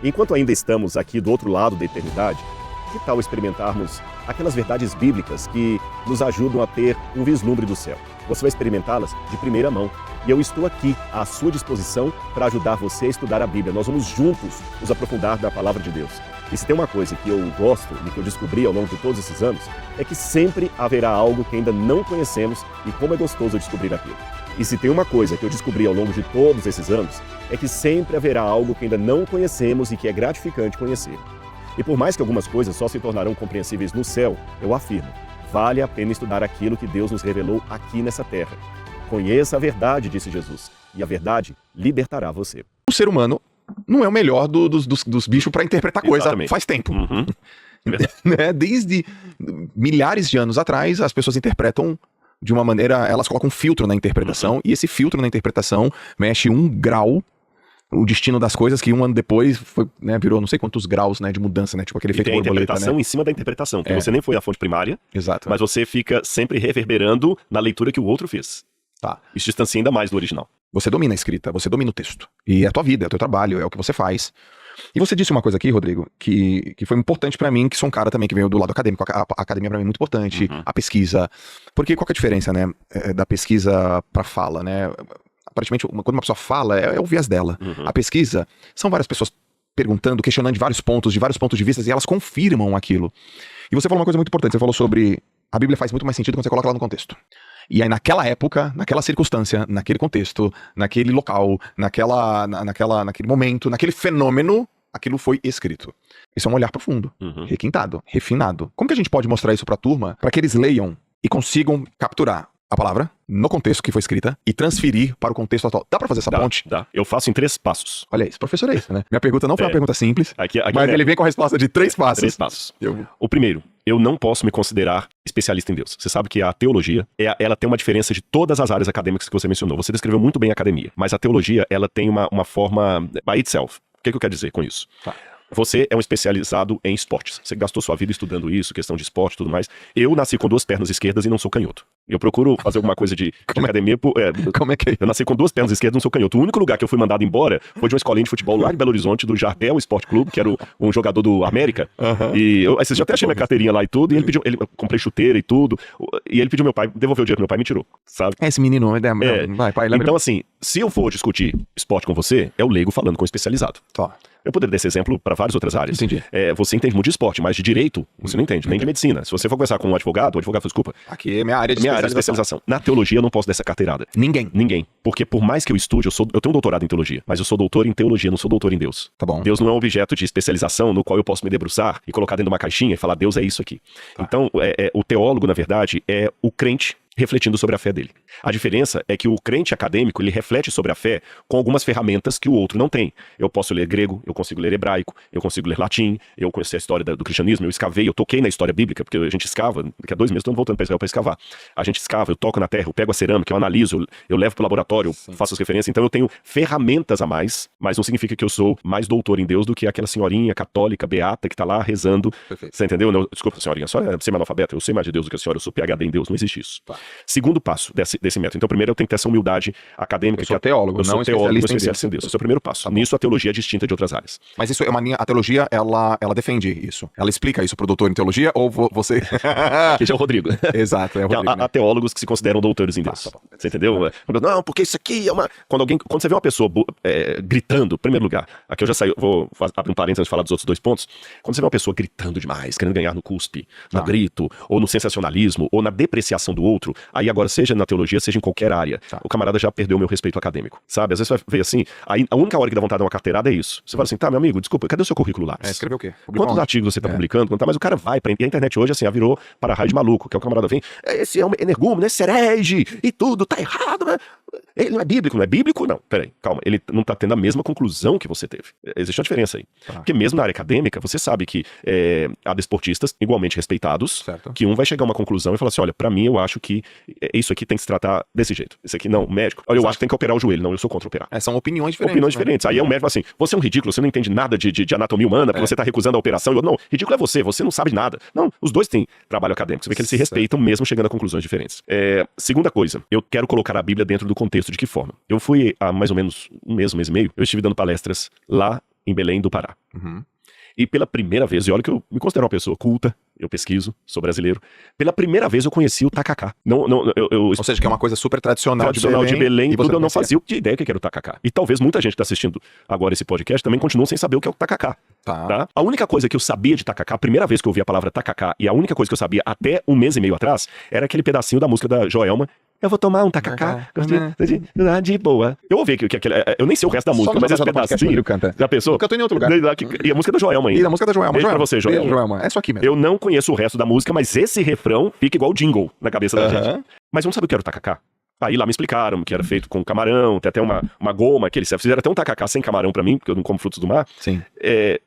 Enquanto ainda estamos aqui do outro lado da eternidade, que tal experimentarmos aquelas verdades bíblicas que nos ajudam a ter um vislumbre do céu? Você vai experimentá-las de primeira mão. E eu estou aqui à sua disposição para ajudar você a estudar a Bíblia. Nós vamos juntos nos aprofundar na Palavra de Deus. E se tem uma coisa que eu gosto e que eu descobri ao longo de todos esses anos, é que sempre haverá algo que ainda não conhecemos e como é gostoso descobrir aquilo. E se tem uma coisa que eu descobri ao longo de todos esses anos, é que sempre haverá algo que ainda não conhecemos e que é gratificante conhecer. E por mais que algumas coisas só se tornarão compreensíveis no céu, eu afirmo, vale a pena estudar aquilo que Deus nos revelou aqui nessa terra. Conheça a verdade, disse Jesus, e a verdade libertará você. O ser humano não é o melhor dos bichos para interpretar coisa. Exatamente. Faz tempo. Né? Desde milhares de anos atrás, as pessoas interpretam de uma maneira, elas colocam um filtro na interpretação, e esse filtro na interpretação mexe 1 grau o destino das coisas, que um ano depois foi, né, virou não sei quantos graus, né, de mudança, né, tipo aquele efeito borboleta, tem a interpretação, né? Em cima da interpretação, que você nem foi a fonte primária, Exato. Mas você fica sempre reverberando na leitura que o outro fez. Tá. Isso distancia ainda mais do original. Você domina a escrita, você domina o texto. E é a tua vida, é o teu trabalho, é o que você faz. E você disse uma coisa aqui, Rodrigo, que foi importante pra mim, que sou um cara também que veio do lado acadêmico. A academia pra mim é muito importante, a pesquisa. Porque qual que é a diferença, né, da pesquisa pra fala, né? Aparentemente, quando uma pessoa fala, é o viés dela. A pesquisa, são várias pessoas perguntando, questionando de vários pontos de vista, e elas confirmam aquilo. E você falou uma coisa muito importante, você falou sobre a Bíblia faz muito mais sentido quando você coloca ela no contexto. E aí naquela época, naquela circunstância, naquele contexto, naquele local, naquele momento, naquele fenômeno, aquilo foi escrito. Isso é um olhar profundo, requintado, refinado. Como que a gente pode mostrar isso pra turma, para que eles leiam e consigam capturar a palavra no contexto que foi escrita e transferir para o contexto atual? Dá pra fazer essa ponte? Dá. Eu faço em 3 passos. Olha isso, professor, é isso, né? Minha pergunta não foi uma pergunta simples, Aqui mas ele vem com a resposta de 3 passos. 3 passos. O primeiro, eu não posso me considerar especialista em Deus. Você sabe que a teologia, ela tem uma diferença de todas as áreas acadêmicas que você mencionou. Você descreveu muito bem a academia, mas a teologia, ela tem uma forma by itself. O que eu quero dizer com isso? Tá. Você é um especializado em esportes. Você gastou sua vida estudando isso, questão de esporte e tudo mais. Eu nasci com 2 pernas esquerdas e não sou canhoto. Eu procuro fazer alguma coisa de academia. Como é que é? Eu nasci com 2 pernas esquerdas e não sou canhoto. O único lugar que eu fui mandado embora foi de uma escolinha de futebol lá de Belo Horizonte, do Jardel Esporte Clube, que era um jogador do América. E vocês já até achei minha carteirinha lá e tudo. E ele pediu, eu comprei chuteira e tudo. E ele pediu meu pai, devolveu o dinheiro pro meu pai e me tirou, sabe? Esse menino, vai, pai, lembra? Então assim, se eu for discutir esporte com você, é o leigo falando com o especializado. Tá. Eu poderia dar esse exemplo para várias outras áreas. Entendi. Você entende muito de esporte, mas de direito você não entende, nem de medicina. Se você for conversar com um advogado, o advogado fala, desculpa. Aqui é minha área de especialização. Na teologia eu não posso dar essa carteirada. Ninguém. Porque por mais que eu estude, eu tenho um doutorado em teologia, mas eu sou doutor em teologia, não sou doutor em Deus. Tá bom. Deus não é um objeto de especialização no qual eu posso me debruçar e colocar dentro de uma caixinha e falar, Deus é isso aqui. Tá. Então, o teólogo, na verdade, é o crente refletindo sobre a fé dele. A diferença é que o crente acadêmico, ele reflete sobre a fé com algumas ferramentas que o outro não tem. Eu posso ler grego, eu consigo ler hebraico, eu consigo ler latim, eu conheci a história do cristianismo, eu escavei, eu toquei na história bíblica, porque a gente escava, daqui a 2 meses estamos voltando para Israel para escavar. A gente escava, eu toco na terra, eu pego a cerâmica, eu analiso, eu levo para o laboratório, eu faço as referências, então eu tenho ferramentas a mais, mas não significa que eu sou mais doutor em Deus do que aquela senhorinha católica, beata, que está lá rezando. Perfeito. Você entendeu? Não, desculpa, senhorinha, só é semi-analfabeta, eu sei mais de Deus do que a senhora, eu sou PhD em Deus, não existe isso. Tá. Segundo passo desse método. Então, primeiro eu tenho que ter essa humildade acadêmica. Eu sou teólogo, não especialista em Deus. Esse é o primeiro passo. Tá. Nisso a teologia é distinta de outras áreas. Mas isso é uma linha, a teologia, ela defende isso. Ela explica isso pro doutor em teologia ou você... Aqui já é o Rodrigo. Exato, é o Rodrigo. Há teólogos que se consideram doutores em Deus. Tá. Você entendeu? Não, porque isso aqui é uma... Quando você vê uma pessoa gritando, em primeiro lugar, aqui eu já saio, vou abrir um parênteses antes de falar dos outros 2 pontos. Quando você vê uma pessoa gritando demais, querendo ganhar no cuspe, no grito, ou no sensacionalismo, ou na depreciação do outro, aí agora, seja na teologia, seja em qualquer área, o camarada já perdeu o meu respeito acadêmico, sabe? Às vezes você vai ver assim, aí a única hora que dá vontade de dar uma carteirada é isso. Você fala assim, tá, meu amigo, desculpa, cadê o seu currículo lá? Escreveu o quê? Quantos artigos você tá publicando? Mas o cara vai pra... E a internet hoje, assim, virou para-raio de maluco, que é o camarada vem, esse é um energúmeno, esse herege, e tudo, tá errado, né? Ele não é bíblico, não é bíblico? Não, peraí, calma, ele não tá tendo a mesma conclusão que você teve. Existe uma diferença aí. Porque mesmo na área acadêmica, você sabe que há desportistas igualmente respeitados, certo, que um vai chegar a uma conclusão e falar assim, olha, pra mim eu acho que isso aqui tem que se tratar desse jeito. Isso aqui não, médico, olha, eu acho que tem que operar o joelho. Não, eu sou contra operar. São opiniões diferentes. Opiniões diferentes. Aí é um médico assim, você é um ridículo, você não entende nada de anatomia humana, porque você tá recusando a operação. Não, ridículo é você não sabe de nada. Não, os dois têm trabalho acadêmico. Você vê que eles se respeitam mesmo chegando a conclusões diferentes. Segunda coisa, eu quero colocar a Bíblia dentro do contexto. De que forma? Eu fui há mais ou menos um mês e meio, eu estive dando palestras lá em Belém do Pará. Uhum. E pela primeira vez, e olha que eu me considero uma pessoa culta, eu pesquiso, sou brasileiro, pela primeira vez eu conheci o tacacá. Ou seja, que é uma coisa super tradicional de Belém, e tudo, eu não fazia ideia do que era o tacacá. E talvez muita gente que está assistindo agora esse podcast também continue sem saber o que é o tacacá. Tá? A única coisa que eu sabia de tacacá, a primeira vez que eu ouvi a palavra tacacá, e a única coisa que eu sabia até um mês e meio atrás, era aquele pedacinho da música da Joelma. Eu vou tomar um tacacá, de boa. Eu ouvi que eu nem sei o resto da música, mas esse pedacinho, já pensou? Porque eu tô em outro lugar. E a música da Joelma ainda. E a música da Joelma. Beijo pra você, Joelma. É isso aqui mesmo. Eu não conheço o resto da música, mas esse refrão fica igual jingle na cabeça da gente. Mas eu não sabia o que era o tacacá. Aí lá me explicaram que era feito com camarão, tem até uma goma que eles fizeram até um tacacá sem camarão pra mim, porque eu não como frutos do mar. Sim.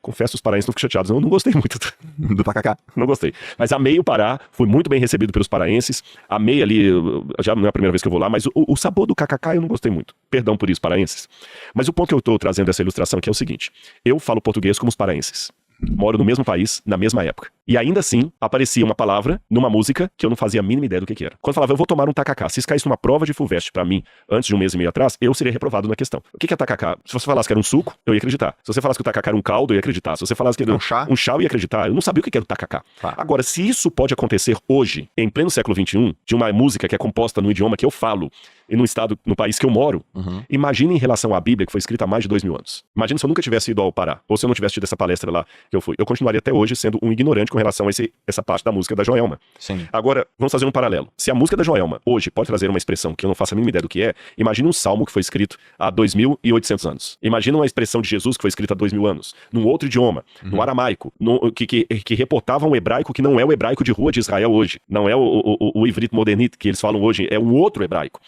Confesso, os paraenses não ficam chateados, eu não gostei muito do tacacá. Não gostei. Mas amei o Pará, fui muito bem recebido pelos paraenses, amei ali, já não é a primeira vez que eu vou lá, mas o sabor do cacacá eu não gostei muito. Perdão por isso, paraenses. Mas o ponto que eu tô trazendo dessa ilustração aqui é o seguinte, eu falo português como os paraenses. Moro no mesmo país, na mesma época. E ainda assim, aparecia uma palavra numa música que eu não fazia a mínima ideia do que era. Quando eu falava, eu vou tomar um tacacá, se isso caísse numa prova de FUVEST pra mim, antes de um mês e meio atrás, eu seria reprovado na questão. O que é tacacá? Se você falasse que era um suco, eu ia acreditar. Se você falasse que o tacacá era um caldo, eu ia acreditar. Se você falasse que era um chá, eu ia acreditar. Eu não sabia o que era o tacacá. Agora, se isso pode acontecer hoje, em pleno século XXI, de uma música que é composta no idioma que eu falo, e no país que eu moro, imagine em relação à Bíblia, que foi escrita há mais de 2000 anos. Imagine se eu nunca tivesse ido ao Pará, ou se eu não tivesse tido essa palestra lá que eu fui. Eu continuaria até hoje sendo um ignorante com relação a essa parte da música da Joelma. Sim. Agora, vamos fazer um paralelo. Se a música da Joelma hoje pode trazer uma expressão que eu não faço a mínima ideia do que é, imagine um salmo que foi escrito há 2.800 anos. Imagina uma expressão de Jesus que foi escrita há 2.000 anos, num outro idioma, no aramaico, que reportava um hebraico que não é o hebraico de rua de Israel hoje. Não é o ivrito modernito que eles falam hoje, é um outro hebraico.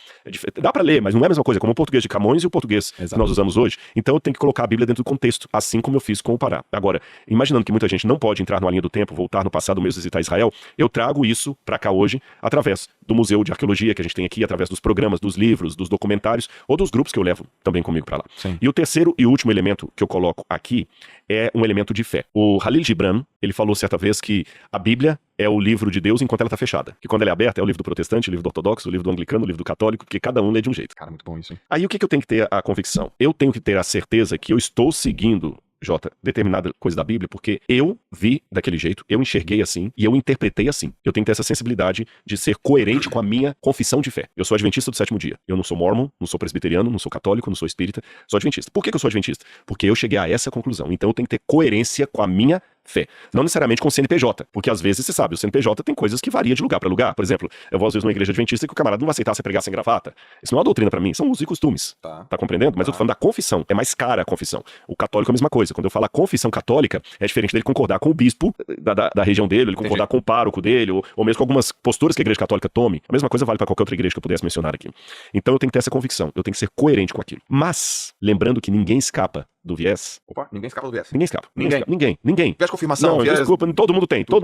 Dá pra ler, mas não é a mesma coisa, como o português de Camões e o português que nós usamos hoje. Então eu tenho que colocar a Bíblia dentro do contexto, assim como eu fiz com o Pará. Agora, imaginando que muita gente não pode entrar numa linha do tempo, voltar no passado mesmo, visitar Israel, eu trago isso pra cá hoje, através do Museu de Arqueologia que a gente tem aqui, através dos programas, dos livros, dos documentários, ou dos grupos que eu levo também comigo pra lá. Sim. E o terceiro e último elemento que eu coloco aqui é um elemento de fé. O Khalil Gibran, ele falou certa vez que a Bíblia é o livro de Deus enquanto ela está fechada. Que quando ela é aberta é o livro do protestante, o livro do ortodoxo, o livro do anglicano, o livro do católico, porque cada um lê de um jeito. Cara, muito bom isso, hein? Aí o que eu tenho que ter a convicção? Eu tenho que ter a certeza que eu estou seguindo, Jota, determinada coisa da Bíblia, porque eu vi daquele jeito, eu enxerguei assim e eu interpretei assim. Eu tenho que ter essa sensibilidade de ser coerente com a minha confissão de fé. Eu sou adventista do sétimo dia. Eu não sou mormon, não sou presbiteriano, não sou católico, não sou espírita, sou adventista. Por que eu sou adventista? Porque eu cheguei a essa conclusão. Então eu tenho que ter coerência com a minha fé. Não necessariamente com o CNPJ, porque às vezes, você sabe, o CNPJ tem coisas que varia de lugar para lugar. Por exemplo, eu vou às vezes numa igreja adventista que o camarada não vai aceitar você pregar sem gravata. Isso não é uma doutrina para mim, são usos e costumes. Tá compreendendo? Mas eu tô falando da confissão, é mais cara a confissão. O católico é a mesma coisa. Quando eu falo a confissão católica, é diferente dele concordar com o bispo da região dele, ele concordar com o pároco dele, ou mesmo com algumas posturas que a igreja católica tome. A mesma coisa vale para qualquer outra igreja que eu pudesse mencionar aqui. Então eu tenho que ter essa convicção, eu tenho que ser coerente com aquilo. Mas, lembrando que ninguém escapa do viés. Opa, ninguém escapa do viés. Ninguém escapa. Ninguém. Viés confirmação. Não, viés... desculpa, todo mundo tem. Tá.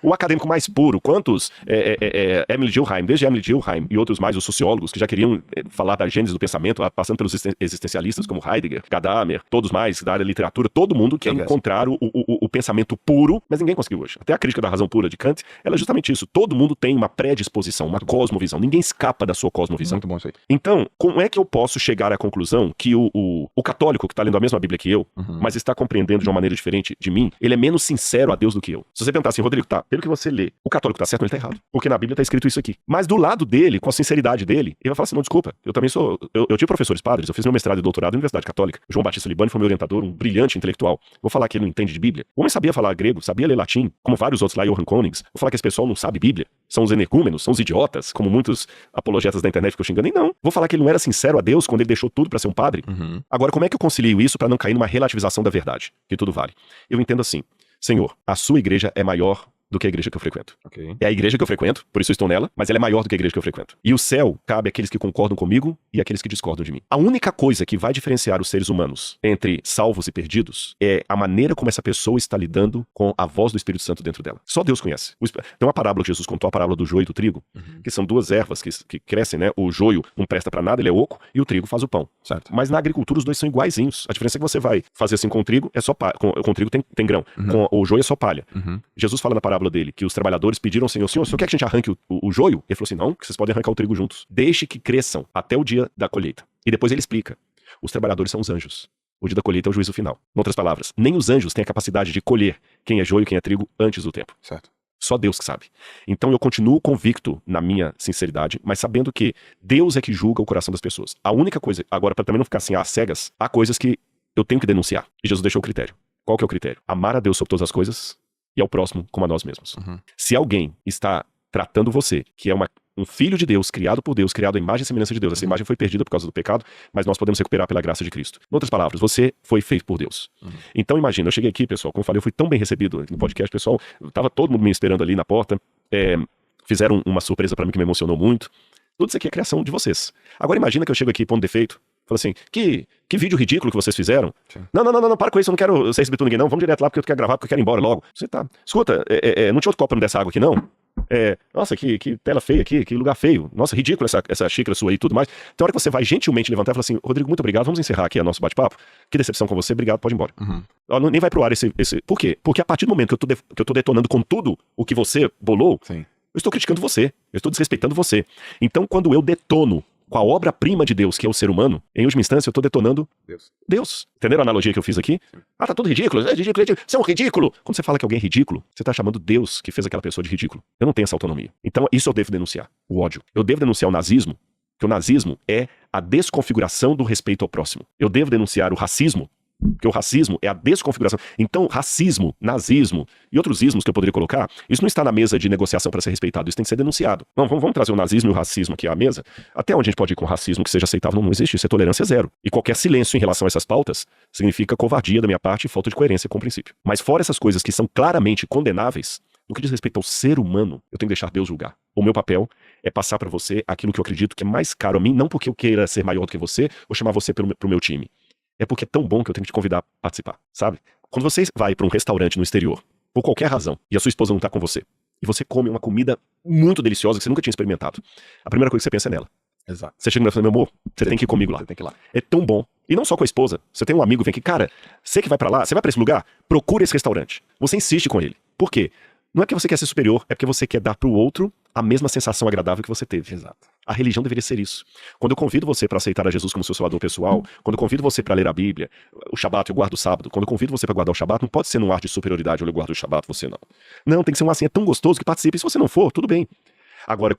O acadêmico mais puro, quantos Emily Durkheim, desde Emily Durkheim e outros mais, os sociólogos que já queriam falar da gênese do pensamento, passando pelos existencialistas como Heidegger, Gadamer, todos mais, da área da literatura, todo mundo quer encontrar o pensamento puro, mas ninguém conseguiu hoje. Até a crítica da razão pura de Kant, ela é justamente isso. Todo mundo tem uma predisposição, uma cosmovisão. Ninguém escapa da sua cosmovisão. Muito bom isso aí. Então, como é que eu posso chegar à conclusão que o católico que está lendo a mesma Bíblia que eu, mas está compreendendo de uma maneira diferente de mim, ele é menos sincero a Deus do que eu? Se você perguntar assim, Rodrigo, tá, pelo que você lê, o católico tá certo ou ele tá errado? Porque na Bíblia tá escrito isso aqui. Mas do lado dele, com a sinceridade dele, ele vai falar assim, não, desculpa, eu também sou... Eu tive professores padres, eu fiz meu mestrado e doutorado na Universidade Católica. O João Batista Libani foi meu orientador, um brilhante intelectual. Vou falar que ele não entende de Bíblia. O homem sabia falar grego, sabia ler latim, como vários outros lá, Johann Konings. Vou falar que esse pessoal não sabe Bíblia. São os energúmenos, são os idiotas, como muitos apologetas da internet ficam xingando. E não. Vou falar que ele não era sincero a Deus quando ele deixou tudo pra ser um padre. Agora, como é que eu concilio isso pra não cair numa relativização da verdade? Que tudo vale. Eu entendo assim, Senhor, a sua igreja é maior do que a igreja que eu frequento. Okay. É a igreja que eu frequento, por isso eu estou nela, mas ela é maior do que a igreja que eu frequento. E o céu cabe àqueles que concordam comigo e àqueles que discordam de mim. A única coisa que vai diferenciar os seres humanos entre salvos e perdidos é a maneira como essa pessoa está lidando com a voz do Espírito Santo dentro dela. Só Deus conhece. Tem uma parábola que Jesus contou, a parábola do joio e do trigo, que são duas ervas que crescem, né? O joio não presta pra nada, ele é oco, e o trigo faz o pão. Certo. Mas na agricultura os dois são iguaizinhos. A diferença é que você vai fazer assim com o trigo, é só palha. Com o trigo tem grão. Com o joio é só palha. Jesus fala na parábola dele que os trabalhadores pediram ao Senhor, Senhor, quer que a gente arranque o joio? Ele falou assim, não, que vocês podem arrancar o trigo juntos. Deixe que cresçam até o dia da colheita. E depois ele explica, os trabalhadores são os anjos. O dia da colheita é o juízo final. Em outras palavras, nem os anjos têm a capacidade de colher quem é joio e quem é trigo antes do tempo. Certo. Só Deus que sabe. Então eu continuo convicto na minha sinceridade, mas sabendo que Deus é que julga o coração das pessoas. A única coisa, agora para também não ficar assim às cegas, há coisas que eu tenho que denunciar. E Jesus deixou o critério. Qual que é o critério? Amar a Deus sobre todas as coisas e ao próximo como a nós mesmos. Se alguém está tratando você, que é um filho de Deus, criado por Deus, criado à imagem e semelhança de Deus. Essa imagem foi perdida por causa do pecado, mas nós podemos recuperar pela graça de Cristo. Em outras palavras, você foi feito por Deus. Então imagina, eu cheguei aqui, pessoal, como eu falei, eu fui tão bem recebido no podcast, pessoal, tava todo mundo me esperando ali na porta, fizeram uma surpresa pra mim que me emocionou muito. Tudo isso aqui é criação de vocês. Agora imagina que eu chego aqui pondo defeito, falo assim, que vídeo ridículo que vocês fizeram. Não, para com isso, eu não quero ser exibido ninguém não, vamos direto lá porque eu quero gravar, porque eu quero ir embora logo. Você tá, escuta, não tinha outro copo pra me dar essa água aqui não? Nossa, que tela feia aqui, que lugar feio. Nossa, ridículo essa xícara sua aí e tudo mais. Então, a hora que você vai gentilmente levantar e falar assim, Rodrigo, muito obrigado, vamos encerrar aqui o nosso bate-papo. Que decepção com você, obrigado, pode ir embora. Nem vai pro ar esse... Por quê? Porque a partir do momento que eu tô detonando com tudo o que você bolou, eu estou criticando você, eu estou desrespeitando você. Então, quando eu detono com a obra-prima de Deus, que é o ser humano, em última instância, eu estou detonando Deus. Entenderam a analogia que eu fiz aqui? Tá tudo ridículo, é ridículo. Você é um ridículo. Quando você fala que alguém é ridículo, você está chamando Deus que fez aquela pessoa de ridículo. Eu não tenho essa autonomia. Então, isso eu devo denunciar, o ódio. Eu devo denunciar o nazismo, que o nazismo é a desconfiguração do respeito ao próximo. Eu devo denunciar o racismo, porque o racismo é a desconfiguração. Então, racismo, nazismo e outros ismos que eu poderia colocar, isso não está na mesa de negociação para ser respeitado, isso tem que ser denunciado. Não, vamos trazer o nazismo e o racismo aqui à mesa. Até onde a gente pode ir com o racismo que seja aceitável? Não existe, isso é tolerância zero. E qualquer silêncio em relação a essas pautas significa covardia da minha parte e falta de coerência com o princípio. Mas fora essas coisas que são claramente condenáveis, no que diz respeito ao ser humano, eu tenho que deixar Deus julgar. O meu papel é passar para você aquilo que eu acredito que é mais caro a mim, não porque eu queira ser maior do que você ou chamar você pro meu time. É porque é tão bom que eu tenho que te convidar a participar, sabe? Quando você vai para um restaurante no exterior, por qualquer razão, e a sua esposa não tá com você, e você come uma comida muito deliciosa que você nunca tinha experimentado, a primeira coisa que você pensa é nela. Exato. Você chega e fala, meu amor, você tem que ir comigo lá. Você tem que ir lá. É tão bom. E não só com a esposa. Você tem um amigo que vem aqui, cara, você que vai pra lá, você vai pra esse lugar, procura esse restaurante. Você insiste com ele. Por quê? Não é porque você quer ser superior, é porque você quer dar pro outro a mesma sensação agradável que você teve. Exato. A religião deveria ser isso. Quando eu convido você para aceitar a Jesus como seu salvador pessoal, quando eu convido você para ler a Bíblia, o Shabat eu guardo o sábado, quando eu convido você para guardar o Shabat, não pode ser num ar de superioridade, eu guardo o Shabat, você não. Não, tem que ser um assim, é tão gostoso que participe. E se você não for, tudo bem. Agora,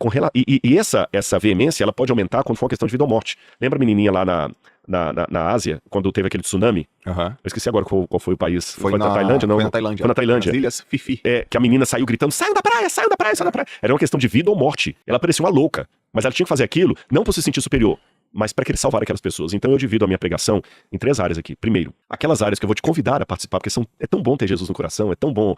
essa veemência, ela pode aumentar quando for uma questão de vida ou morte. Lembra a menininha lá na Ásia, quando teve aquele tsunami? Eu esqueci agora qual foi o país. Foi na Tailândia, não? Foi na Tailândia. Foi na Tailândia. Nas Ilhas Fifi. Que a menina saiu gritando, saiam da praia, saiam da praia, saiam da praia. Era uma questão de vida ou morte. Ela parecia uma louca, mas ela tinha que fazer aquilo, não por se sentir superior, mas para querer salvar aquelas pessoas. Então eu divido a minha pregação em 3 áreas aqui. Primeiro, aquelas áreas que eu vou te convidar a participar, porque é tão bom ter Jesus no coração, é tão bom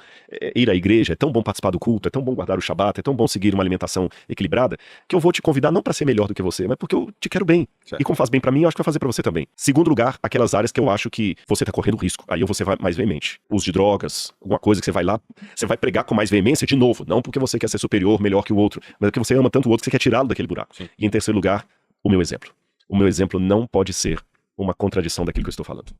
ir à igreja, é tão bom participar do culto, é tão bom guardar o Shabat, é tão bom seguir uma alimentação equilibrada, que eu vou te convidar não para ser melhor do que você, mas porque eu te quero bem. Certo. E como faz bem para mim, eu acho que vai fazer para você também. Segundo lugar, aquelas áreas que eu acho que você tá correndo risco. Aí você vai mais veemente. Uso de drogas, alguma coisa que você vai lá, você vai pregar com mais veemência de novo, não porque você quer ser superior, melhor que o outro, mas porque você ama tanto o outro que você quer tirá-lo daquele buraco. Sim. E em terceiro lugar, o meu exemplo. O meu exemplo não pode ser uma contradição daquilo que eu estou falando.